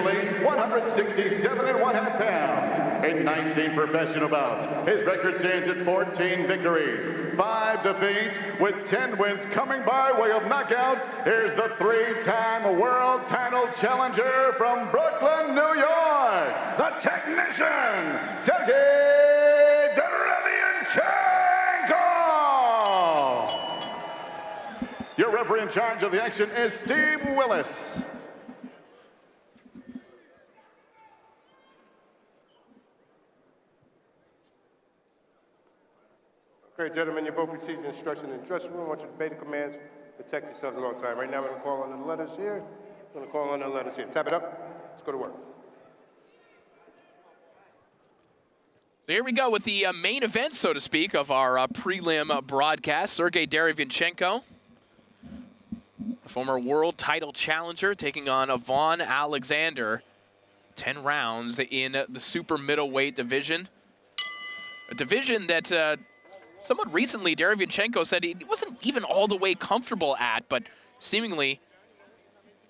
individually 167½ pounds. In 19 professional bouts, his record stands at 14 victories, 5 defeats, with 10 wins coming by way of knockout. Here's the 3-time world title challenger from Brooklyn, New York, the technician, Sergiy Derevyanchenko. Your referee in charge of the action is Steve Willis. Okay, gentlemen, you both received instruction in the dressing room. I want you to obey the commands, protect yourselves at all times. Right now, we're going to call on the letters here. We're going to call on the letters here. Tap it up. Let's go to work. So here we go with the main event, so to speak, of our prelim broadcast. Sergiy Derevyanchenko, a former world title challenger, taking on Vaughn Alexander. 10 rounds in the super middleweight division. A division that somewhat recently Derevyanchenko said he wasn't even all the way comfortable at, but seemingly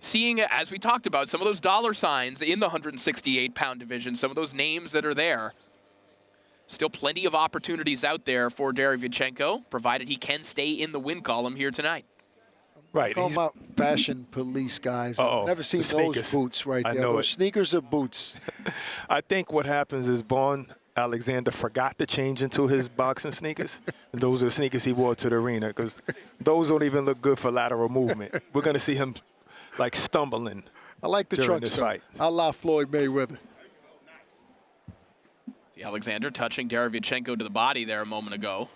seeing, as we talked about, some of those dollar signs in the 168-pound division, some of those names that are there. Still plenty of opportunities out there for Derevyanchenko, provided he can stay in the win column here tonight. Right. Talking about fashion police guys. I've never seen those boots right there. Those sneakers are boots. I think what happens is Vaughn Alexander forgot to change into his boxing sneakers. And those are the sneakers he wore to the arena, because those don't even look good for lateral movement. We're going to see him like stumbling. I like the during trunks, this fight. A la Floyd Mayweather. See Alexander touching Derevyanchenko to the body there a moment ago.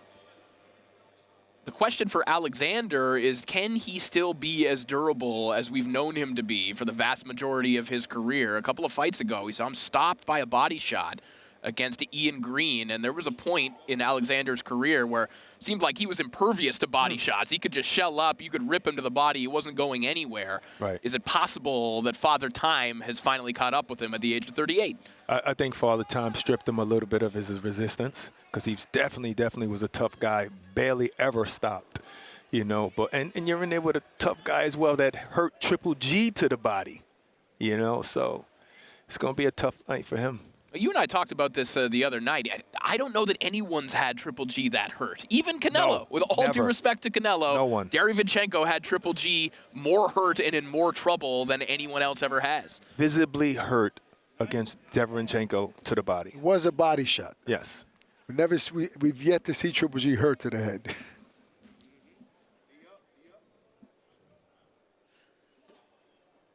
The question for Alexander is, can he still be as durable as we've known him to be for the vast majority of his career? A couple of fights ago, we saw him stopped by a body shot against Ian Green, and there was a point in Alexander's career where it seemed like he was impervious to body shots. He could just shell up, you could rip him to the body, he wasn't going anywhere. Right. Is it possible that Father Time has finally caught up with him at the age of 38? I think Father Time stripped him a little bit of his resistance, because he definitely was a tough guy, barely ever stopped, you know. But and you're in there with a tough guy as well that hurt Triple G to the body, you know. So it's going to be a tough night for him. You and I talked about this the other night. I don't know that anyone's had Triple G that hurt. Even Canelo, No, with all due never. respect to Canelo, No one. Derevyanchenko had Triple G more hurt and in more trouble than anyone else ever has. Visibly hurt against Deveryanchenko to the body. It was a body shot. Yes. We've yet to see Triple G hurt to the head.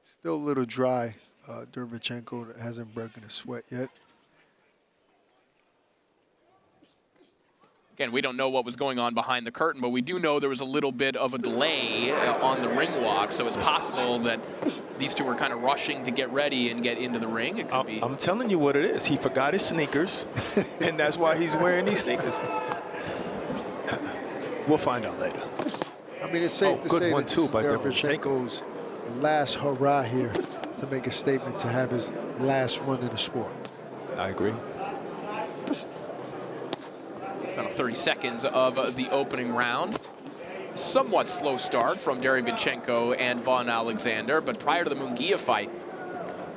Still a little dry. Derevyanchenko hasn't broken a sweat yet. Again, we don't know what was going on behind the curtain, but we do know there was a little bit of a delay on the ring walk, so it's possible that these two were kind of rushing to get ready and get into the ring. It could be. I'm telling you what it is. He forgot his sneakers, and that's why he's wearing these sneakers. We'll find out later. I mean, it's safe to say good one that too by Derevyanchenko's last hurrah here to make a statement, to have his last run in the sport. I agree. About 30 seconds of the opening round. Somewhat slow start from Derevyanchenko and Vaughn Alexander, but prior to the Munguia fight,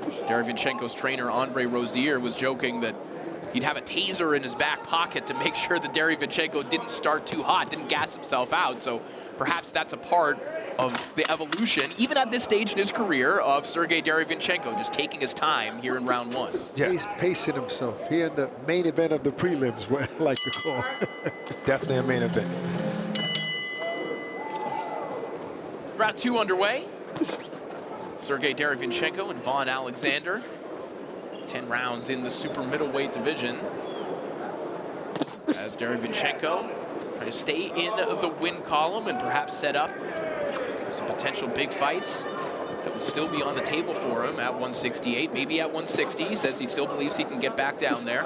Derevyanchenko's trainer Andre Rozier was joking that he'd have a taser in his back pocket to make sure that Derevyanchenko didn't start too hot, didn't gas himself out. So perhaps that's a part of the evolution, even at this stage in his career, of Sergiy Derevyanchenko, just taking his time here in round one. Yeah. He's pacing himself here in the main event of the prelims, what I like to call. Definitely a main event. Round two underway. Sergiy Derevyanchenko and Vaughn Alexander. 10 rounds in the super middleweight division. As Derevyanchenko trying to stay in the win column and perhaps set up some potential big fights that will still be on the table for him at 168, maybe at 160. He says he still believes he can get back down there.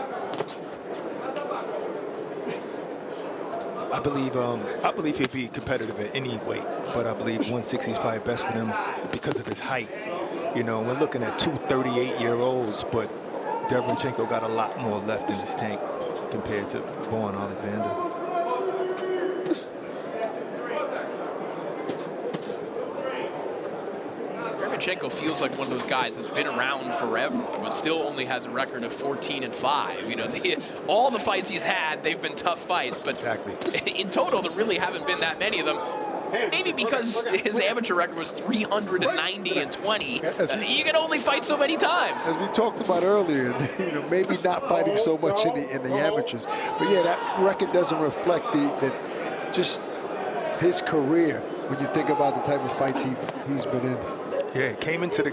I believe he'd be competitive at any weight, but I believe 160 is probably best for him because of his height. You know, we're looking at two 38-year-olds, but Deveryanchenko got a lot more left in his tank compared to Vaughn Alexander. Deveryanchenko feels like one of those guys that's been around forever, but still only has a record of 14-5. You know, all the fights he's had, they've been tough fights, but in total, there really haven't been that many of them. Maybe because his amateur record was 390-20. You can only fight so many times. As we talked about earlier, you know, maybe not fighting so much in the amateurs, but yeah, that record doesn't reflect just his career when you think about the type of fights he's been in. Yeah, came into the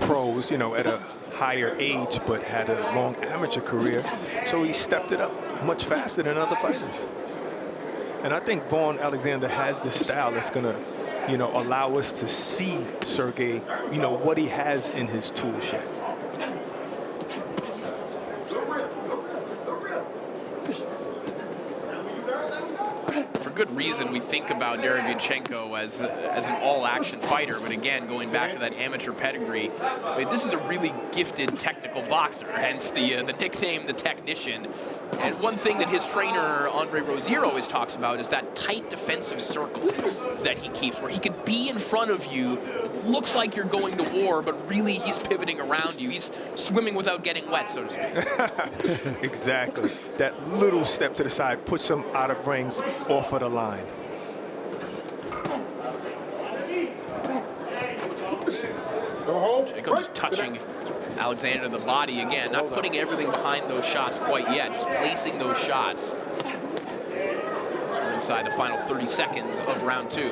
pros, you know, at a higher age, but had a long amateur career, so he stepped it up much faster than other fighters. And I think Vaughn Alexander has the style that's going to, you know, allow us to see Sergiy, you know, what he has in his tool shed. For good reason, we think about Derevyanchenko as an all-action fighter, but again, going back to that amateur pedigree, I mean, this is a really gifted technical boxer, hence the nickname, the Technician. And one thing that his trainer, Andre Rozier, always talks about is that tight defensive circle that he keeps, where he could be in front of you, looks like you're going to war, but really he's pivoting around you. He's swimming without getting wet, so to speak. Exactly. That little step to the side puts him out of range, off of the line. Jacob just touching Alexander to the body again, not putting everything behind those shots quite yet, just placing those shots. So we're inside the final 30 seconds of round 2.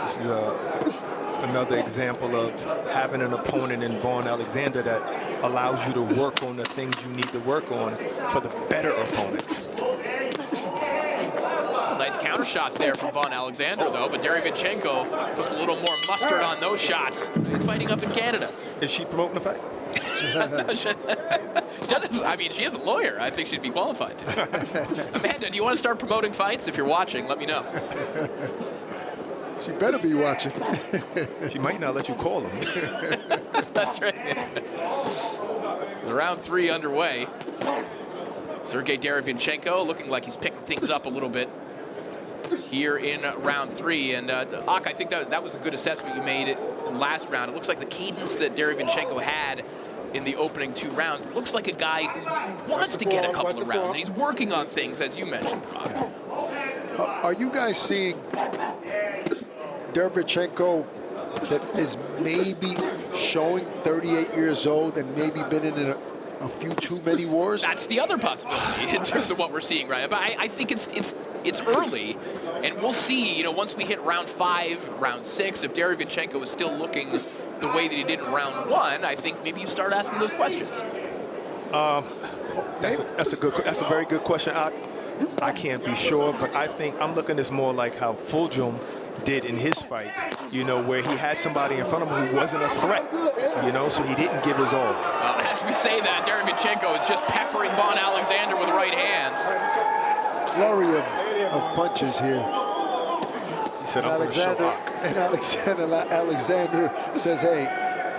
This is another example of having an opponent in Vaughn Alexander that allows you to work on the things you need to work on for the better opponents. Nice counter shots there from Vaughn Alexander, though, but Derevyanchenko puts a little more mustard on those shots. He's fighting up in Canada. Is she promoting the fight? I mean, she is a lawyer. I think she'd be qualified to. Amanda, do you want to start promoting fights? If you're watching, let me know. She better be watching. She might not let you call him. That's right. Round 3 underway. Sergiy Derevianchenko looking like he's picking things up a little bit here in round 3. And Ak, I think that was a good assessment you made in last round. It looks like the cadence that Derevianchenko had in the opening 2 rounds, it looks like a guy who wants to get a couple of rounds. And he's working on things, as you mentioned, Ak. Are you guys seeing Derevyanchenko that is maybe showing 38 years old and maybe been in a few too many wars? That's the other possibility in terms of what we're seeing, right? But I think it's early, and we'll see, you know, once we hit round 5, round 6, if Derevianchenko is still looking the way that he did in round 1, I think maybe you start asking those questions. That's a very good question. I can't be sure, but I think I'm looking at this more like how Fulgham did in his fight, you know, where he had somebody in front of him who wasn't a threat, you know, so he didn't give his all. As we say that, Derevianchenko is just peppering Vaughn Alexander with right hands. Flurry of punches here. He said, Alexander says, hey,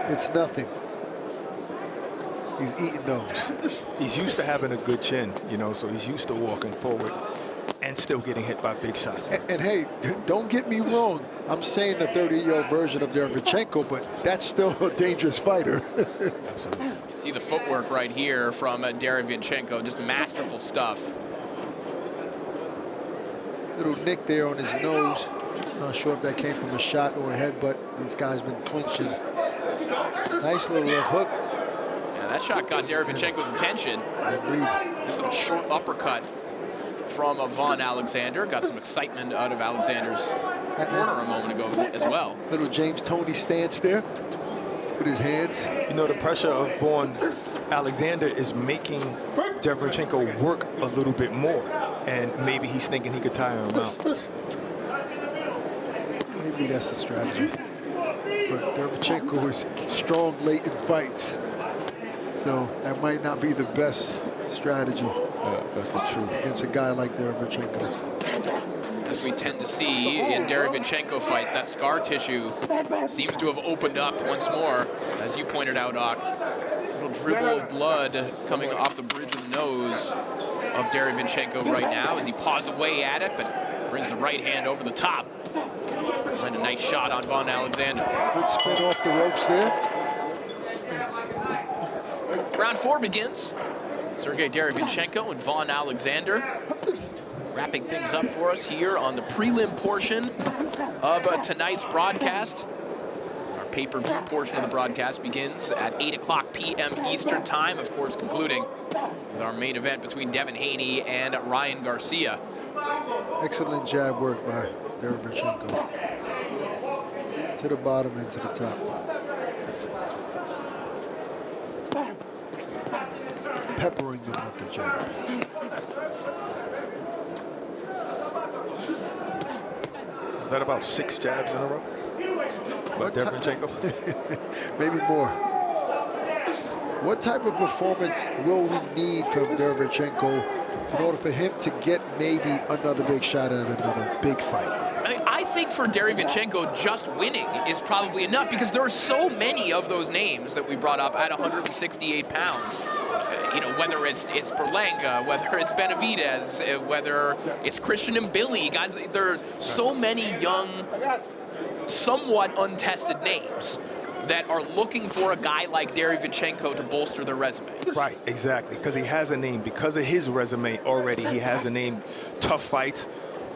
it's nothing. He's eating those. He's used to having a good chin, you know, so he's used to walking forward and still getting hit by big shots. And hey, don't get me wrong. I'm saying the 30-year-old version of Deveryanchenko, but that's still a dangerous fighter. Absolutely. See the footwork right here from Derevianchenko, just masterful stuff. Little nick there on his nose. Not sure if that came from a shot or a headbutt. These guys been clinching. Nice little left hook. Yeah, that shot got Derevianchenko's attention. Just a short uppercut from Vaughn Alexander. Got some excitement out of Alexander's corner a moment ago as well. Little James Toney stance there with his hands. You know, the pressure of Vaughn Alexander is making Deveryanchenko work a little bit more, and maybe he's thinking he could tire him out. Maybe that's the strategy. But Deveryanchenko is strong late in fights, so that might not be the best strategy. That's the truth. Against a guy like Deveryanchenko. As we tend to see in Derevianchenko fights, that scar tissue seems to have opened up once more, as you pointed out, Ak. Little dribble of blood coming off the bridge of the nose of Derevyanchenko right now as he paws away at it, but brings the right hand over the top. And a nice shot on Vaughn Alexander. Good spin off the ropes there. Round 4 begins. Sergiy Derevyanchenko and Vaughn Alexander wrapping things up for us here on the prelim portion of tonight's broadcast. Our pay-per-view portion of the broadcast begins at 8:00 p.m. Eastern Time, of course, concluding with our main event between Devin Haney and Ryan Garcia. Excellent jab work by Derevyanchenko. To the bottom and to the top. Peppering him with the jab. Is that about 6 jabs in a row? But Deveryanchenko? Maybe more. What type of performance will we need from Deveryanchenko in order for him to get maybe another big shot at another big fight? I think for Derevyanchenko, just winning is probably enough because there are so many of those names that we brought up at 168 pounds. You know, whether it's Berlanga, whether it's Benavidez, whether it's Christian Mbilli, guys, there are so many young, somewhat untested names that are looking for a guy like Derevyanchenko to bolster their resume. Right, exactly, because he has a name. Because of his resume already, he has a name. Tough fights.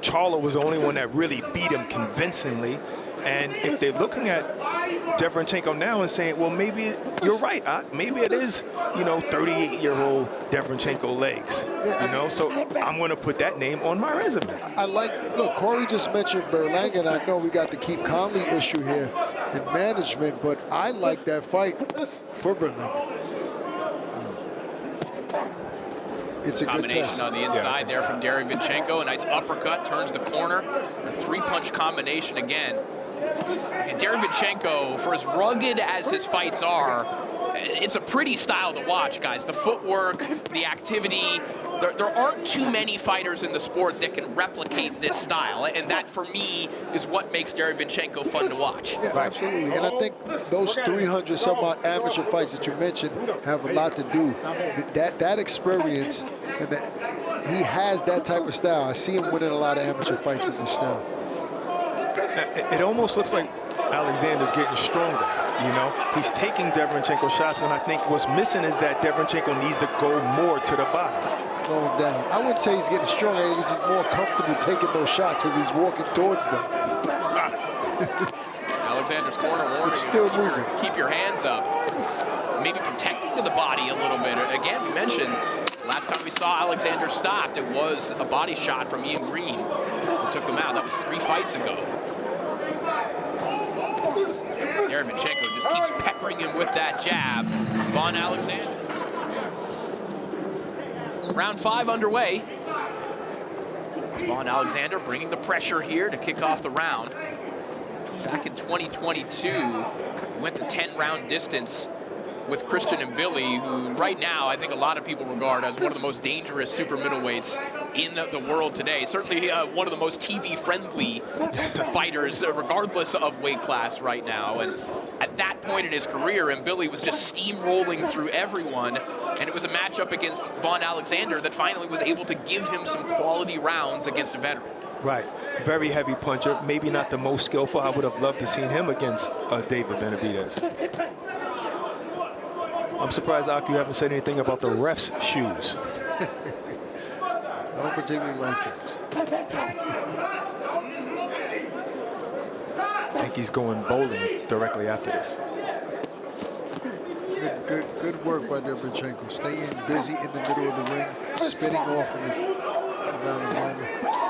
Charlo was the only one that really beat him convincingly. And if they're looking at Deveryanchenko now and saying, well, maybe you're right, maybe it is, you know, 38-year-old Deveryanchenko legs, you know, so I'm going to put that name on my resume. I like, look, Corey just mentioned Berlanga, and I know we got the Keith Conley issue here in management, but I like that fight for Berlanga. It's a good combination test. on the inside there from Derevyanchenko. A nice uppercut, turns the corner. A 3-punch combination again. And Derevyanchenko, for as rugged as his fights are, it's a pretty style to watch, guys. The footwork, the activity. There aren't too many fighters in the sport that can replicate this style. And that, for me, is what makes Derevyanchenko fun to watch. Yeah, absolutely. And I think those 300 some odd amateur fights that you mentioned have a lot to do. That experience, and that he has that type of style. I see him winning a lot of amateur fights with this style. It almost looks like Alexander's getting stronger, you know? He's taking Deveryanchenko shots, and I think what's missing is that Deveryanchenko needs to go more to the body. Going down. I wouldn't say he's getting stronger. He's more comfortable taking those shots as he's walking towards them. Alexander's corner warning. It's still losing. Keep your hands up. Maybe protecting to the body a little bit. Again, we mentioned last time we saw Alexander stopped, it was a body shot from Ian Green who took him out. That was 3 fights ago. Derevyanchenko just keeps peppering him with that jab. Vaughn Alexander. Round 5 underway. Vaughn Alexander bringing the pressure here to kick off the round. Back in 2022, he went the 10-round distance with Christian Mbilli, who right now I think a lot of people regard as one of the most dangerous super middleweights in the world today. Certainly one of the most TV-friendly fighters, regardless of weight class right now. And at that point in his career, Mbilli was just steamrolling through everyone, and it was a matchup against Vaughn Alexander that finally was able to give him some quality rounds against a veteran. Right, very heavy puncher, maybe not the most skillful. I would have loved to seen him against David Benavidez. I'm surprised, Ak, you haven't said anything about the ref's shoes. I don't particularly like those. I think he's going bowling directly after this. Good work by Deveryanchenko. Staying busy in the middle of the ring, spinning off from his around the line.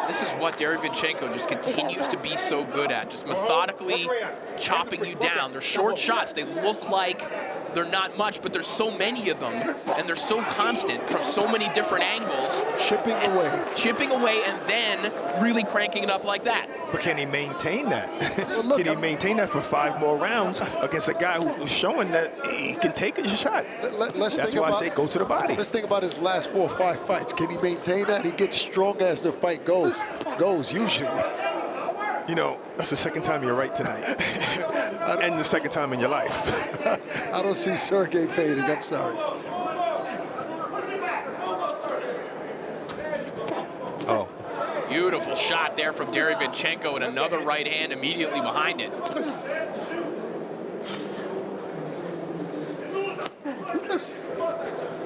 This is what Derevyanchenko just continues to be so good at, just methodically chopping you down. They're short shots. They look like they're not much, but there's so many of them, and they're so constant from so many different angles. Chipping away, and then really cranking it up like that. But can he maintain that? Well, look, can he maintain that for 5 more rounds against a guy who's showing that he can take a shot? That's why I say go to the body. Let's think about his last 4 or 5 fights. Can he maintain that? He gets stronger as the fight goes usually. You know, that's the second time you're right tonight. and the second time in your life. I don't see Sergiy fading. I'm sorry. Oh. Beautiful shot there from Derevyanchenko, and another right hand immediately behind it.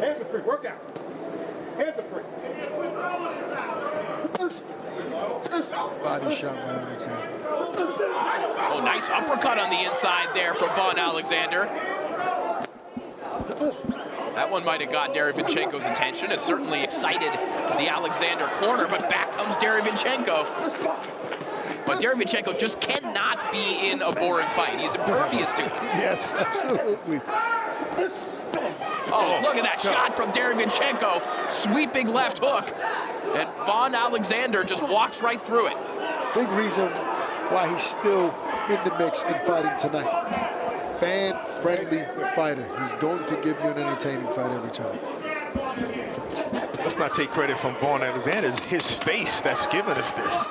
Hands are free. Work out. Hands are free. Body shot by Alexander. Oh, nice uppercut on the inside there from Vaughn Alexander. That one might have got Derevyanchenko's attention. It certainly excited the Alexander corner, but back comes Derevyanchenko. But Derevyanchenko just cannot be in a boring fight. He's impervious to it. Yes, absolutely. Oh, look at that shot from Derevyanchenko. Sweeping left hook. And Vaughn Alexander just walks right through it. Big reason why he's still in the mix and fighting tonight. Fan-friendly fighter. He's going to give you an entertaining fight every time. Let's not take credit from Vaughn Alexander. It's his face that's giving us this.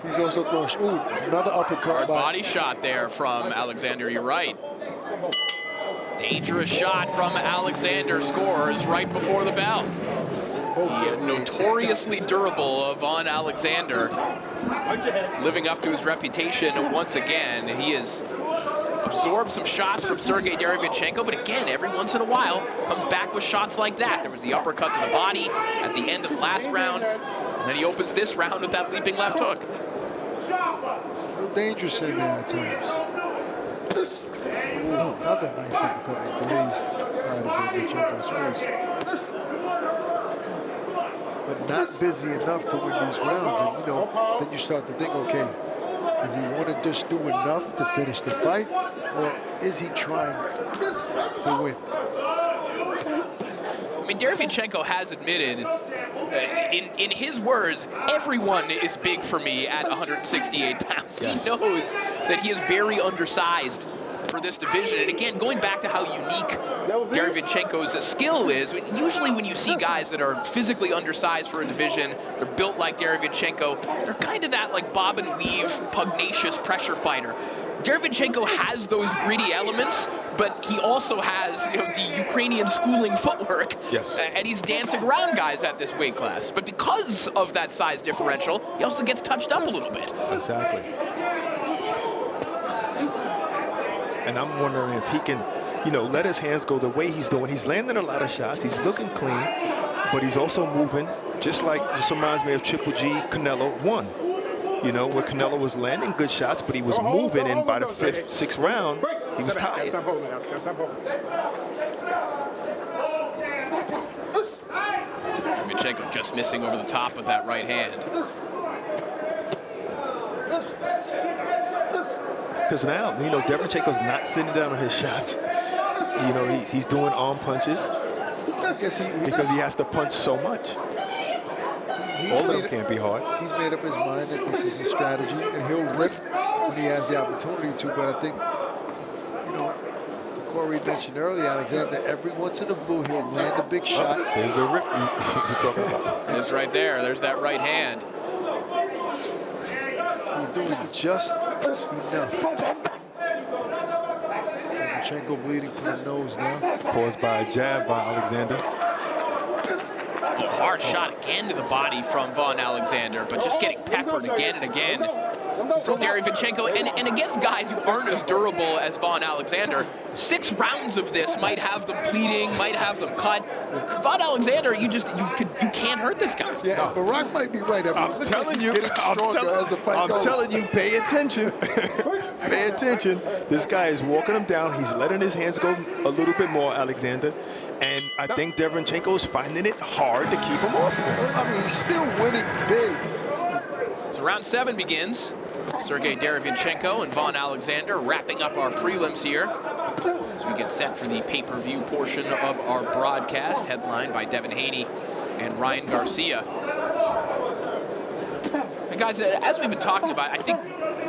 He's also throwing, ooh, another uppercut. Body shot there from Alexander, you're right. Dangerous shot from Alexander, scores right before the bell. Notoriously durable Vaughn Alexander, living up to his reputation once again. He has absorbed some shots from Sergiy Derevyanchenko, but again, every once in a while, comes back with shots like that. There was the uppercut to the body at the end of the last round, and then he opens this round with that leaping left hook. Still dangerous in there at times. Ooh, another nice uppercut on the raised side of Derevyanchenko's face. But not busy enough to win these rounds. And, you know, then you start to think, okay, does he want to just do enough to finish the fight? Or is he trying to win? I mean, Derevyanchenko has admitted, in his words, everyone is big for me at 168 pounds. Yes. He knows that he is very undersized for this division. And again, going back to how unique Derevyanchenko's skill is, usually when you see guys that are physically undersized for a division, they're built like Derevyanchenko, they're kind of that like bob and weave, pugnacious pressure fighter. Derevyanchenko has those gritty elements, but he also has, you know, the Ukrainian schooling footwork. Yes. And he's dancing around guys at this weight class. But because of that size differential, he also gets touched up a little bit. Exactly. And I'm wondering if he can, you know, let his hands go the way he's doing. He's landing a lot of shots. He's looking clean, but he's also moving, just like, this reminds me of Triple G Canelo 1. You know, where Canelo was landing good shots, but he was moving, and by the fifth, sixth round, he was tired. Derevyanchenko just missing over the top of that right hand. Because now, you know, Derevyanchenko's not sitting down on his shots. You know, he's doing arm punches because he has to punch so much. All of them can't be hard. He's made up his mind that this is a strategy, and he'll rip when he has the opportunity to. But I think, you know, Corey mentioned earlier, Alexander, every once in a blue, he'll land a big shot. There's the rip you're talking about. It's right there. There's that right hand. He's doing just enough. Derevyanchenko bleeding from the nose now. Caused by a jab by Alexander. Hard shot again to the body from Vaughn Alexander, but just getting peppered again and again. So Derevyanchenko, and against guys who aren't as durable as Vaughn Alexander, 6 rounds of this might have them bleeding, might have them cut. Vaughn Alexander, you can't hurt this guy. Yeah, Barack might be right. I'm telling you, pay attention. Pay attention. This guy is walking him down. He's letting his hands go a little bit more, Alexander. And I think Deveryanchenko is finding it hard to keep him off. I mean, he's still winning big. So round 7 begins. Sergiy Derevyanchenko and Vaughn Alexander wrapping up our prelims here as we get set for the pay-per-view portion of our broadcast, headlined by Devin Haney and Ryan Garcia. And guys, as we've been talking about, I think,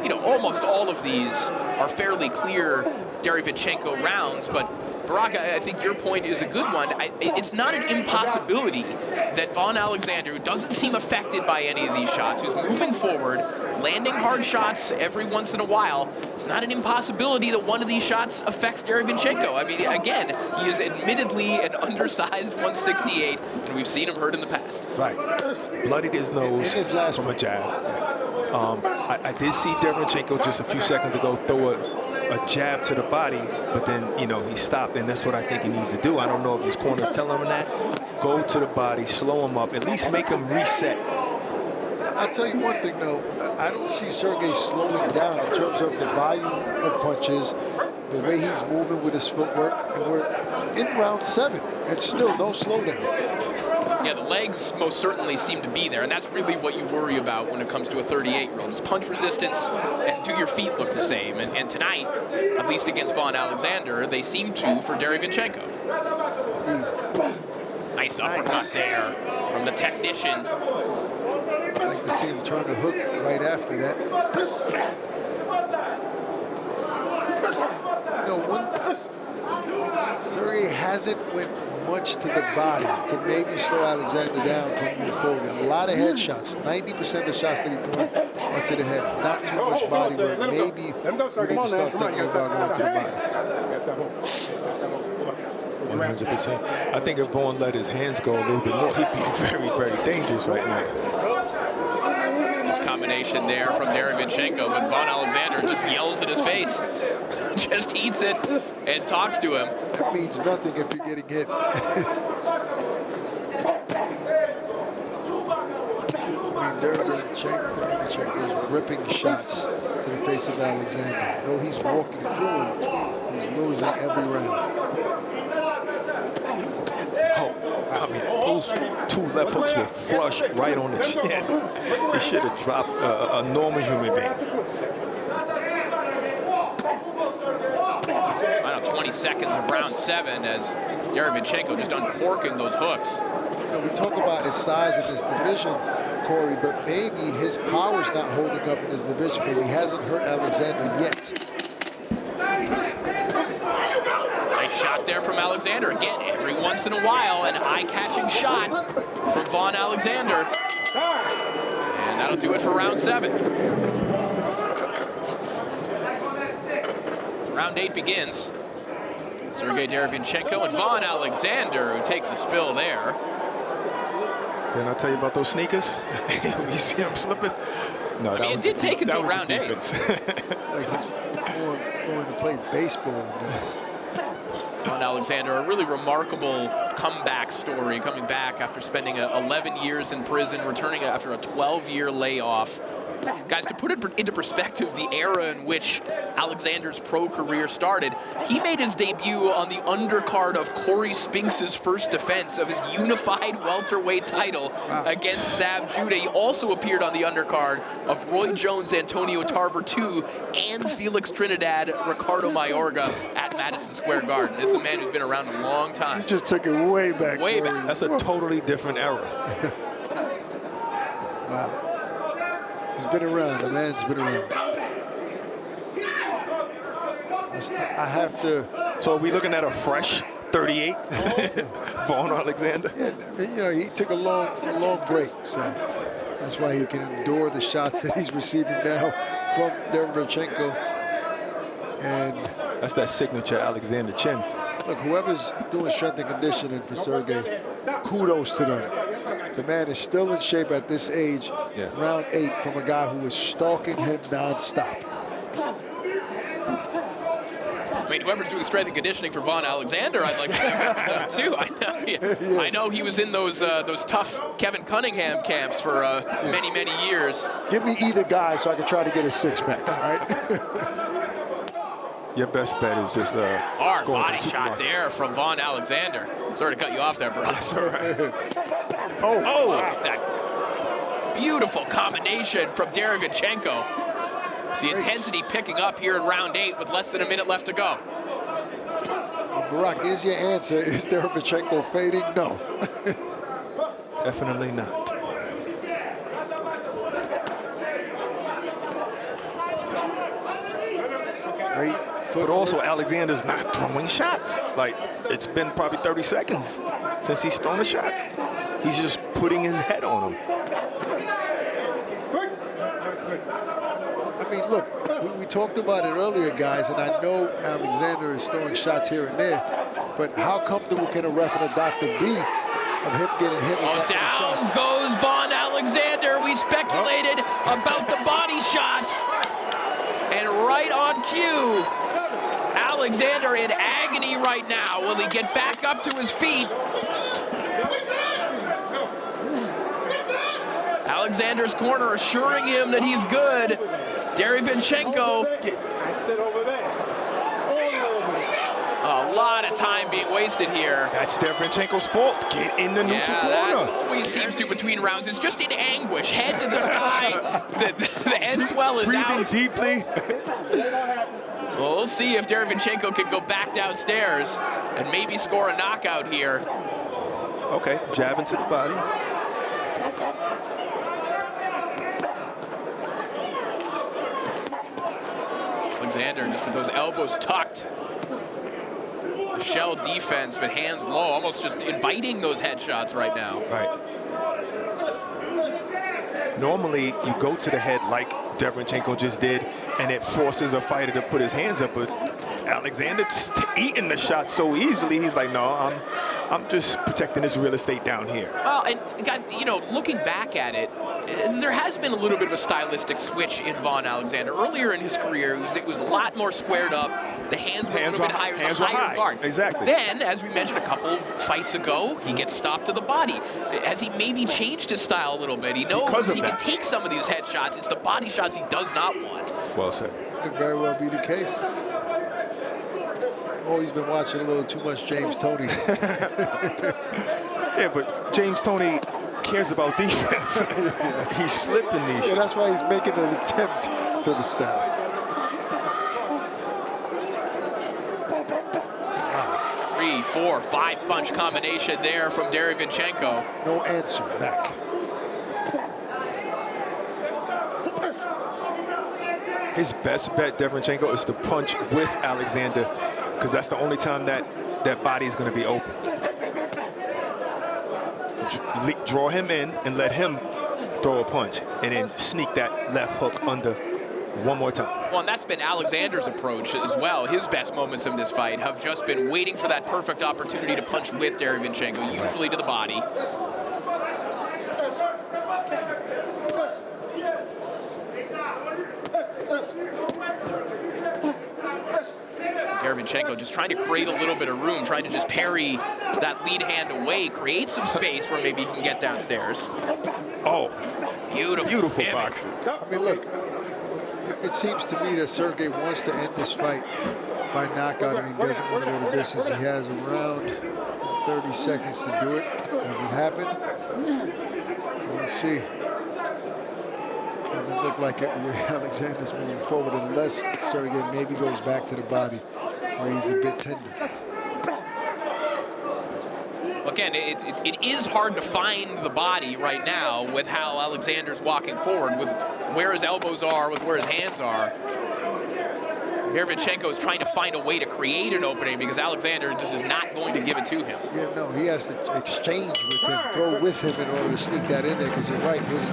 you know, almost all of these are fairly clear Derevyanchenko rounds, but Barack, I think your point is a good one. It's not an impossibility that Vaughn Alexander, who doesn't seem affected by any of these shots, who's moving forward, landing hard shots every once in a while, it's not an impossibility that one of these shots affects Derevyanchenko. I mean, again, he is admittedly an undersized 168, and we've seen him hurt in the past. Right. Bloodied his nose from a jab. I did see Deveryanchenko just a few seconds ago throw a jab to the body, but then, you know, he stopped, and that's what I think he needs to do. I don't know if his corner's telling him that. Go to the body, slow him up, at least make him reset. I'll tell you one thing, though. I don't see Sergiy slowing down in terms of the volume of punches, the way he's moving with his footwork, and we're in round 7, and still no slowdown. Yeah, the legs most certainly seem to be there, and that's really what you worry about when it comes to a 38-year-old. His punch resistance and do your feet look the same? And tonight, at least against Vaughn Alexander, they seem to for Derevyanchenko. Nice uppercut there from the technician. I'd like to see him turn the hook right after that. Sergiy hasn't went much to the body to maybe slow Alexander down from moving forward. A lot of headshots. 90% of the shots that he threw are to the head. Not too much body work. Maybe we need to start thinking about going to the body. 100%. I think if Vaughn let his hands go a little bit more, he'd be very, very dangerous right now. This combination there from Derevyanchenko, but Vaughn Alexander just yells at his face, just eats it, and talks to him. That means nothing if you're getting hit. Derevyanchenko is ripping shots to the face of Alexander. Though he's walking through him, he's losing every round. Oh, I mean, those 2 left hooks were flush right on the chin. He should have dropped a normal human being. Final 20 seconds of round 7 as Derevyanchenko just uncorking those hooks. You know, we talk about his size in this division, Corey, but maybe his power's not holding up in this division because he hasn't hurt Alexander yet. Nice shot there from Alexander. Again, every once in a while, an eye-catching shot from Vaughn Alexander. And that'll do it for round 7. Round 8 begins. Sergiy Derevyanchenko and Vaughn Alexander, who takes a spill there. Didn't I tell you about those sneakers? You see him slipping? No, I mean, it did take until round 8. Like he's going to play baseball in this. Vaughn Alexander, a really remarkable comeback story, coming back after spending 11 years in prison, returning after a 12-year layoff. Guys, to put it into perspective, the era in which Alexander's pro career started, he made his debut on the undercard of Corey Spinks's first defense of his unified welterweight title against Zab Judah. He also appeared on the undercard of Roy Jones, Antonio Tarver II, and Felix Trinidad, Ricardo Mayorga at Madison Square Garden. This is a man who's been around a long time. He just took it way back. Way back. That's a totally different era. Wow. He's been around. The man's been around. I have to. So are we looking at a fresh 38? Vaughn Alexander? Yeah, you know, he took a long break, so that's why he can endure the shots that he's receiving now from Deveryanchenko. And that's that signature Alexander chin. Look, whoever's doing strength and conditioning for Sergiy, kudos to them. The man is still in shape at this age, round 8, from a guy who was stalking him nonstop. I mean, whoever's doing strength and conditioning for Vaughn Alexander, I'd like to check with them too. I know he was in those tough Kevin Cunningham camps for many, many years. Give me either guy so I can try to get a 6-pack, all right? Your best bet is just hard body shot there from Vaughn Alexander. Sorry to cut you off there, bro. That's all right. Oh, look at that beautiful combination from Derevyanchenko. It's the intensity picking up here in round 8 with less than a minute left to go. Barack, is your answer. Is Derevyanchenko fading? No. Definitely not. Great But also, Alexander's not throwing shots. Like, it's been probably 30 seconds since he's thrown a shot. He's just putting his head on him. I mean, look, we talked about it earlier, guys, and I know Alexander is throwing shots here and there, but how comfortable can a ref and a doctor be of him getting hit with that down many shots? goes Vaughn Alexander. We speculated about the body shots. And right on cue, Alexander in agony right now. Will he get back up to his feet? Alexander's corner assuring him that he's good. Derevyanchenko. A lot of time being wasted here. That's Derevyanchenko's fault. Get in the neutral corner. That always seems to between rounds. It's just in anguish, head to the sky. The end swell is Breathing out. deeply. Well, we'll see if Derevyanchenko can go back downstairs and maybe score a knockout here. Okay, jab into the body. Alexander just with those elbows tucked. The shell defense, but hands low, almost just inviting those headshots right now. Right. Normally, you go to the head like Deveryanchenko just did, and it forces a fighter to put his hands up. But Alexander just eating the shot so easily. He's like, no, I'm just protecting this real estate down here. Well, and guys, you know, looking back at it, there has been a little bit of a stylistic switch in Vaughn Alexander. Earlier in his career, it was a lot more squared up. The hands were a little bit higher, hands the were higher high. guard. Exactly. Then, as we mentioned a couple fights ago, he gets stopped to the body. Has he maybe changed his style a little bit? He knows he can take some of these headshots. It's the body shots he does not want. Well said. Could very well be the case. Oh, he's been watching a little too much James Toney. Yeah, but James Toney cares about defense. He's slipping these shots. Yeah, that's why he's making an attempt to the style. 3, 4, 5 punch combination there from Derevyanchenko. No answer back. His best bet, Deveryanchenko, is to punch with Alexander, because that's the only time that body is going to be open. Draw him in and let him throw a punch, and then sneak that left hook under one more time. Well, and that's been Alexander's approach as well. His best moments in this fight have just been waiting for that perfect opportunity to punch with Derevyanchenko, usually to the body. Derevyanchenko just trying to create a little bit of room, trying to just parry that lead hand away, create some space where maybe he can get downstairs. Oh, beautiful pivot. boxing. I mean, look, it seems to me that Sergiy wants to end this fight by knockout, and he doesn't want to go the distance. He has around 30 seconds to do it. Does it happen? We'll see. Doesn't look like it the way Alexander's moving forward, unless Sergiy maybe goes back to the body where he's a bit tender. Again, it is hard to find the body right now with how Alexander's walking forward, with where his elbows are, with where his hands are. Derevyanchenko is trying to find a way to create an opening because Alexander just is not going to give it to him. Yeah, no, he has to exchange with him, throw with him in order to sneak that in there, because you're right, his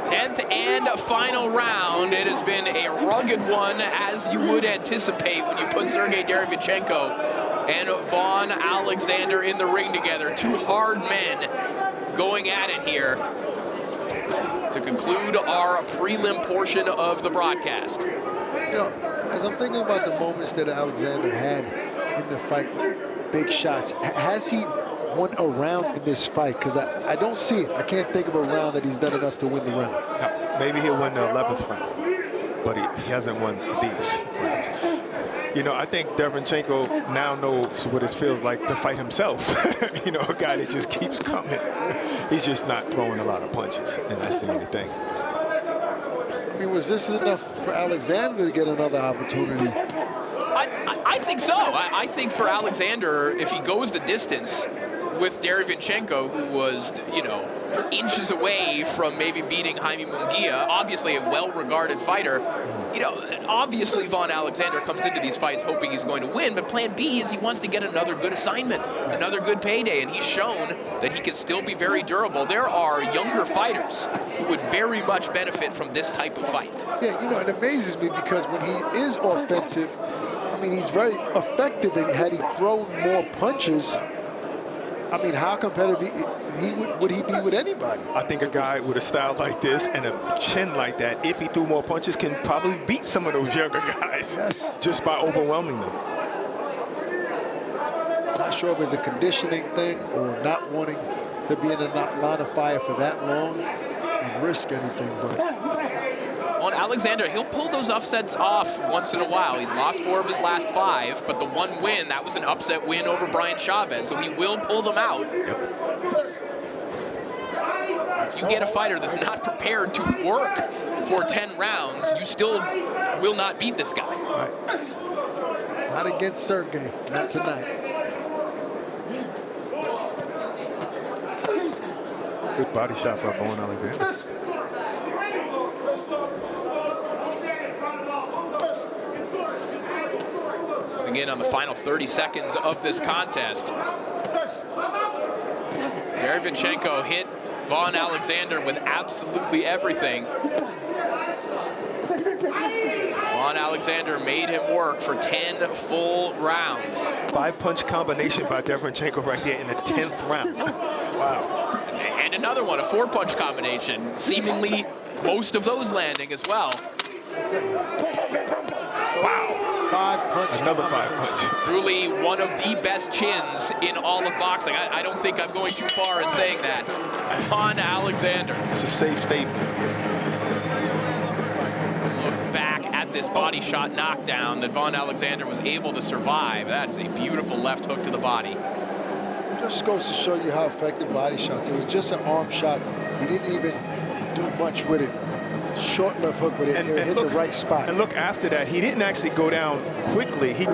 10th and final round. It has been a rugged one, as you would anticipate when you put Sergiy Derevyanchenko and Vaughn Alexander in the ring together. Two hard men going at it here to conclude our prelim portion of the broadcast. You know, as I'm thinking about the moments that Alexander had in the fight, big shots, has he won a round in this fight? Because I don't see it. I can't think of a round that he's done enough to win the round. No, maybe he'll win the 11th round, but he hasn't won these rounds. You know, I think Deveryanchenko now knows what it feels like to fight himself. You know, a guy that just keeps coming. He's just not throwing a lot of punches, and that's the only thing. I mean, was this enough for Alexander to get another opportunity? I think so. I think for Alexander, if he goes the distance, with Derevyanchenko, who was, you know, inches away from maybe beating Jaime Munguia, obviously a well-regarded fighter. You know, obviously Vaughn Alexander comes into these fights hoping he's going to win, but plan B is he wants to get another good assignment, another good payday, and he's shown that he can still be very durable. There are younger fighters who would very much benefit from this type of fight. Yeah, you know, it amazes me because when he is offensive, I mean, he's very effective, and had he thrown more punches, I mean, how competitive would he be with anybody? I think a guy with a style like this and a chin like that, if he threw more punches, can probably beat some of those younger guys just by overwhelming them. Not sure if it's a conditioning thing or not wanting to be in a line of fire for that long and risk anything, but... On Alexander, he'll pull those upsets off once in a while. He's lost 4 of his last 5, but the one win, that was an upset win over Brian Chavez, so he will pull them out. If you get a fighter that's not prepared to work for 10 rounds, you still will not beat this guy. Right. Not against Sergiy, not tonight. Good body shot by Vaughn Alexander. In on the final 30 seconds of this contest. Derevyanchenko hit Vaughn Alexander with absolutely everything. Vaughn Alexander made him work for 10 full rounds. 5-punch combination by Deveryanchenko right there in the 10th round. Wow. And another one, a 4-punch combination. Seemingly most of those landing as well. Wow. 5-punch. Another 5-punch. Truly one of the best chins in all of boxing. I don't think I'm going too far in saying that. Vaughn Alexander. It's a safe statement. Look back at this body shot knockdown that Vaughn Alexander was able to survive. That is a beautiful left hook to the body. Just goes to show you how effective body shots. It was just an arm shot. He didn't even do much with it. Short left hook, but it hit the right spot. And look, after that, he didn't actually go down quickly. He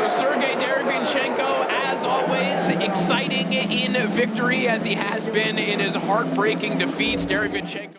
Sergiy Derevyanchenko, as always, exciting in victory as he has been in his heartbreaking defeats. Derevyanchenko.